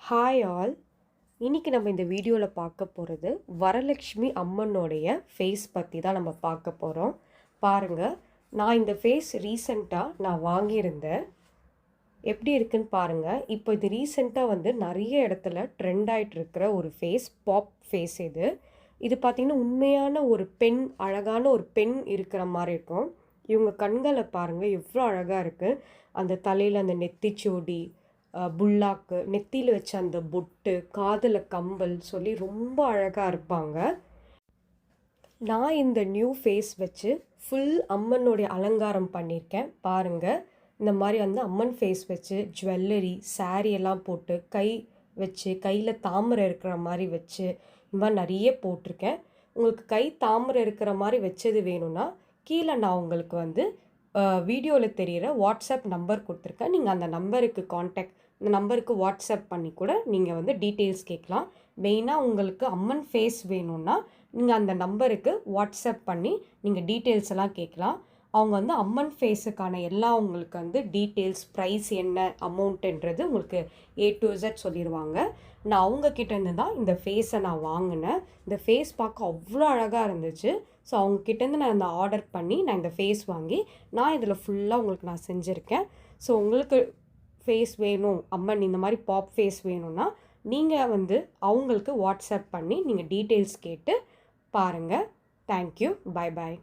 Hi all. இன்னைக்கு நம்ம இந்த வீடியோவில் பார்க்க போகிறது வரலட்சுமி அம்மனோடைய ஃபேஸ் பற்றி தான் நம்ம பார்க்க போகிறோம். பாருங்கள், நான் இந்த ஃபேஸ் ரீசெண்டாக நான் வாங்கியிருந்தேன். எப்படி இருக்குன்னு பாருங்கள். இப்போ இது ரீசெண்டாக நிறைய இடத்துல ட்ரெண்ட் ஆகிட்டு இருக்கிற ஒரு ஃபேஸ், பாப் ஃபேஸ் இது. இது பார்த்திங்கன்னா உண்மையான ஒரு பெண், அழகான ஒரு பெண் இருக்கிற மாதிரி இருக்கும். இவங்க கண்களை பாருங்கள், எவ்வளோ அழகாக இருக்குது. அந்த தலையில் அந்த நெத்திச்சோடி, புல்லாக்கு, நெத்தியில் வச்ச அந்த பொட்டு, காதில் கம்பல் சொல்லி ரொம்ப அழகாக இருப்பாங்க. நான் இந்த நியூ ஃபேஸ் வச்சு ஃபுல் அம்மனுடைய அலங்காரம் பண்ணியிருக்கேன். பாருங்கள், இந்த மாதிரி அம்மன் ஃபேஸ் வச்சு ஜுவல்லரி, சாரீ எல்லாம் போட்டு கை வச்சு, கையில் தாமரை இருக்கிற மாதிரி வச்சு இந்த மாதிரி நிறைய போட்டிருக்கேன். உங்களுக்கு கை தாமரை இருக்கிற மாதிரி வச்சது வேணும்னா கீழே நான் உங்களுக்கு வீடியோவில் தெரிகிற வாட்ஸ்அப் நம்பர் கொடுத்துருக்கேன். நீங்கள் அந்த நம்பருக்கு இந்த நம்பருக்கு வாட்ஸ்அப் பண்ணி கூட நீங்கள் டீட்டெயில்ஸ் கேட்கலாம். மெயினாக உங்களுக்கு அம்மன் ஃபேஸ் வேணும்னா நீங்கள் அந்த நம்பருக்கு வாட்ஸ்அப் பண்ணி நீங்கள் டீட்டெயில்ஸ் எல்லாம் கேட்கலாம். அவங்க அம்மன் ஃபேஸுக்கான எல்லாம் உங்களுக்கு டீட்டெயில்ஸ், ப்ரைஸ் என்ன, அமௌண்ட்டுன்றது உங்களுக்கு A to Z சொல்லிடுவாங்க. நான் அவங்கக்கிட்டேருந்து தான் இந்த ஃபேஸை நான் வாங்கினேன். இந்த ஃபேஸ் பார்க்க அவ்வளோ அழகாக இருந்துச்சு. ஸோ அவங்கக்கிட்டேருந்து நான் இந்த ஆர்டர் பண்ணி நான் இந்த ஃபேஸ் வாங்கி நான் இதில் ஃபுல்லாக உங்களுக்கு நான் செஞ்சுருக்கேன். ஸோ உங்களுக்கு ஃபேஸ் வேணும், அம்மன் இந்த மாதிரி பாப் ஃபேஸ் வேணும்னா நீங்கள் அவங்களுக்கு வாட்ஸ்அப் பண்ணி நீங்கள் டீட்டெயில்ஸ் கேட்டு பாருங்கள். தேங்க்யூ. Bye bye.